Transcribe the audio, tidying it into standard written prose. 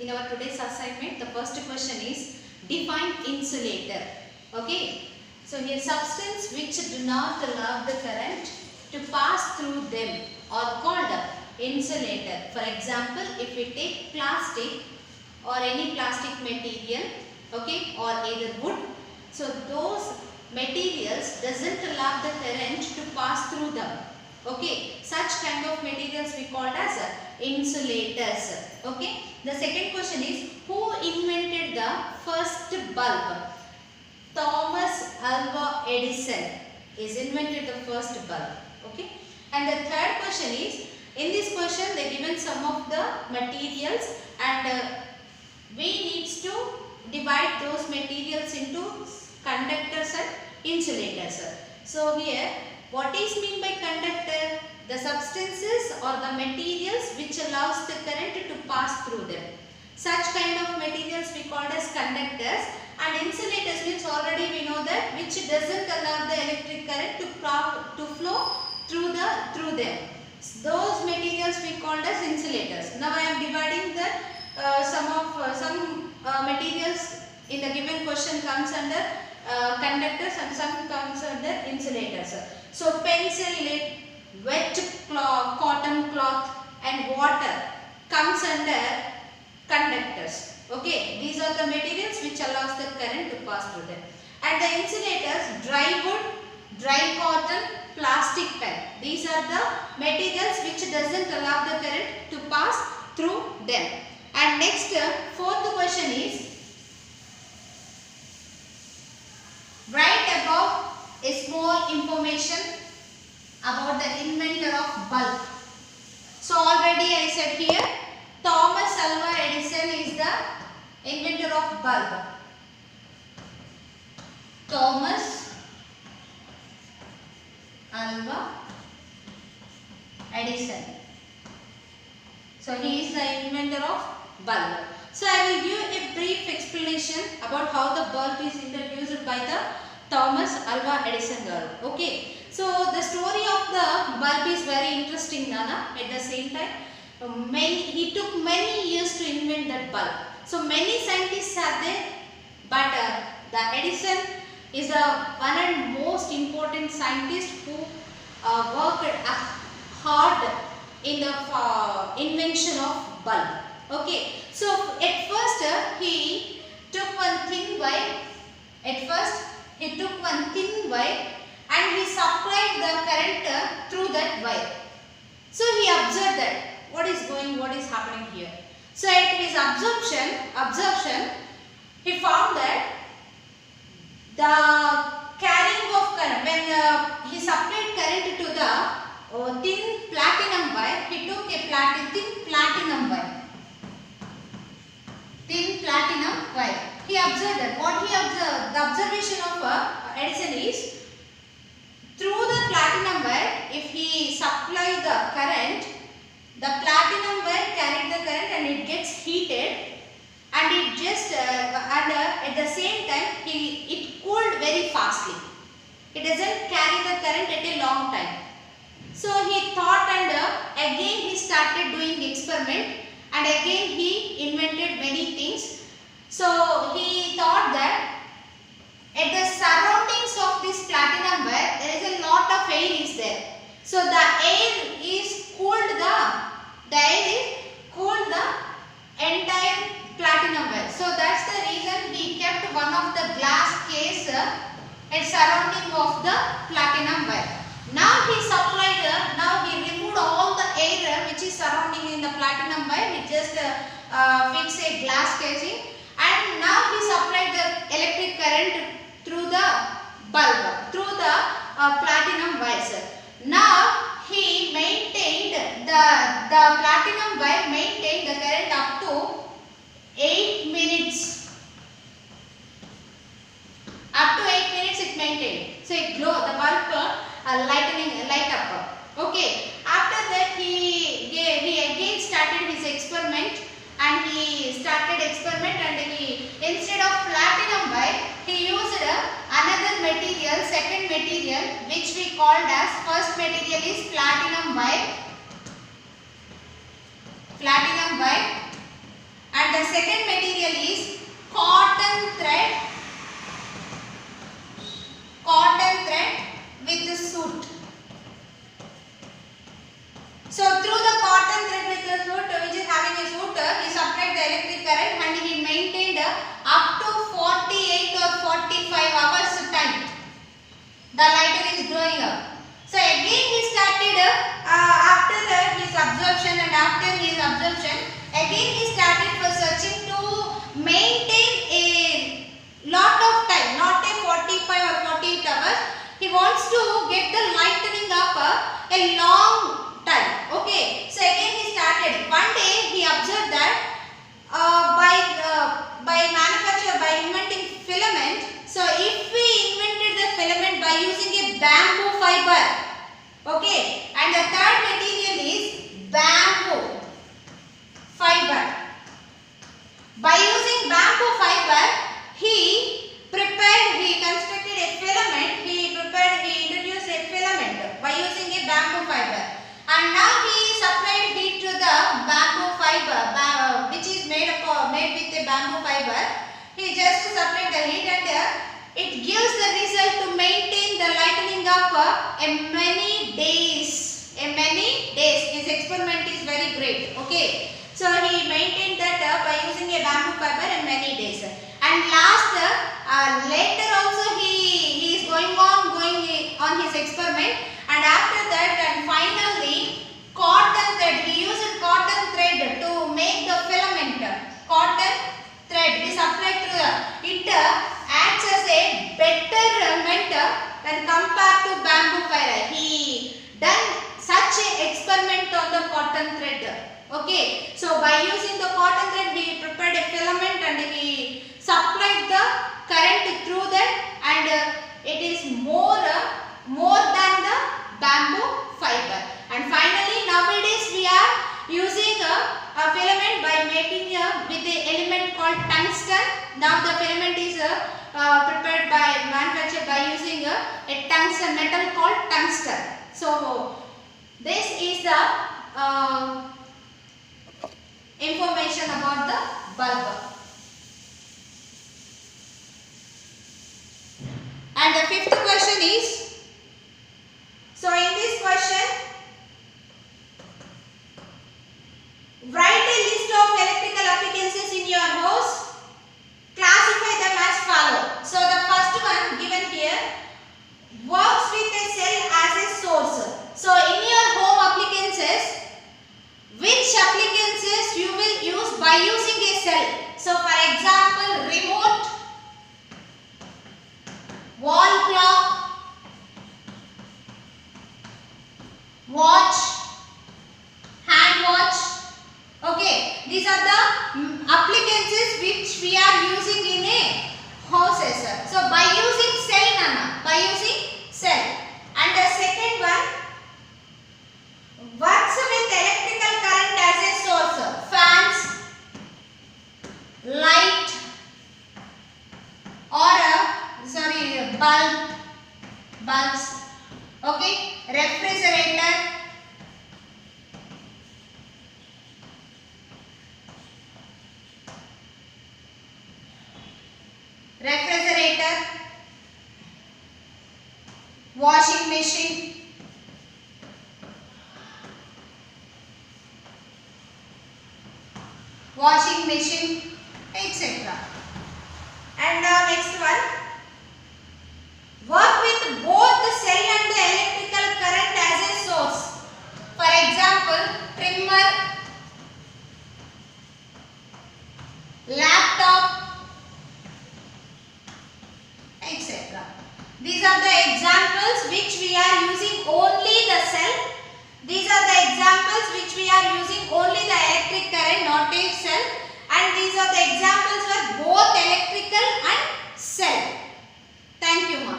In our today's assignment, the first question is define insulator. Okay. So here substance which do not allow the current to pass through them are called insulator. For example, if we take plastic or any plastic material, okay, or either wood, so those materials doesn't allow the current to pass through them. Okay, such kind of materials we called as insulators. Okay, the second question is who invented the first bulb? Thomas Alva Edison is invented the first bulb. Okay, and the third question is, in this question they given some of the materials and we needs to divide those materials into conductors and insulators. So here, what is mean by conductor? The substances or the materials which allows the current to pass through them. Such kind of materials we called as conductors, and insulators means already we know that which doesn't allow the electric current to flow through them. Those materials we called as insulators. Now I am dividing the some materials in the given question comes under conductors and some comes under insulators. So pencil lead, wet cloth, cotton cloth and water comes under conductors. Okay, these are the materials which allows the current to pass through them. And the insulators, dry wood, dry cotton, plastic pen. These are the materials which doesn't allow the current to pass through them. And next, fourth question is, write about a small information about the inventor of bulb. So already I said here, Thomas Alva Edison is the inventor of bulb. Thomas Alva Edison. So he is the inventor of bulb. So I will give a brief explanation about how the bulb is introduced by the Thomas Alva Edison girl. Okay. So the story of the bulb is very interesting, Nana. At the same time, he took many years to invent that bulb. So many scientists are there, but the Edison is the one and most important scientist who worked hard in the invention of bulb. Okay, so at first he took one thin wire. And he supplied the current through that wire. So he observed that what is happening here. So at his observation, he found that the carrying of current, when he supplied current to the thin platinum wire, he took a thin platinum wire. He observed that. What he observed, the observation of Edison is, through the platinum wire, if he supply the current, the platinum wire carried the current and it gets heated, and it just at the same time it cooled very fastly. It doesn't carry the current at a long time. So he thought, and again he started doing experiment, and again he invented many things. So he thought that at the surroundings of this platinum wire there is a lot of air is there. So the air is cooled the entire platinum wire. So that's the reason he kept one of the glass case at surrounding of the platinum wire. Now he removed all the air which is surrounding in the platinum wire. He just fixed a glass casing, and now he supplied the electric current through the bulb, through the platinum wires. Now he maintained the platinum wire maintained the current up to 8 minutes. Up to 8 minutes it maintained. So it glow, the bulb light up. Okay. After that he again started his experiment, and instead of platinum wire he used another material, second material, which we called as, first material is platinum wire, and and the second material is cotton thread with the soot. So through the cotton thread with the soot, which is having a soot, he supplied the electric current and he maintained up to 48 or 45 hours time. The lighter is growing up. So again he started after his absorption, and after his absorption again he started for searching to maintain a lot of time, not a 45 or 48 hours. He wants to get the lightening up a long time. Okay, so again he started. One day he observed that by inventing filament. So if we invented the filament by using a bamboo fiber, okay, and the third material is bamboo fiber. By using bamboo fiber, he constructed a filament. He introduced a filament by using a bamboo fiber, and now he supplied heat to the bamboo fiber, which is made with a bamboo fiber. He just supplied the heat, and it gives the result to maintain the lightening up in many days. His experiment is very great. Okay, so he maintained that by using a bamboo fiber in many days. And later also he is going on his experiment, and after that, and finally cotton thread. He used cotton thread to make the filament. Cotton thread is applied through it acts as a betterment when compared to bamboo fiber. He done such an experiment on the cotton thread. Okay, so by using the cotton thread, he prepared a filament and he supplied the current through that, and it is more than the bamboo fiber. And finally, nowadays we are using a filament by making with the element called tungsten. Now the filament is manufactured by using a tungsten metal called tungsten. So this is the information about the bulb. And the fifth question is, so in this question, write a list of electrical appliances in your house. Classify them as follow. So the first one given here, works with a cell as a source. So in your home appliances, which appliances you will use by using a cell? So for example, remote, wall clock, watch, hand watch. Okay, these are the appliances which we are using in a houses. So by using cell, Nana, by using cell. And the second one, works with electrical current as a source. Fans, light, or bulbs. Okay, refrigerator. Washing machine, etc. And next one, work with both the cell and the electrical current as a source. For example, trimmer, laptop, etc. These are the examples which we are using only the cell. These are the examples which we are using only the electric current, not a cell. And these are the examples for both electrical and cell. Thank you.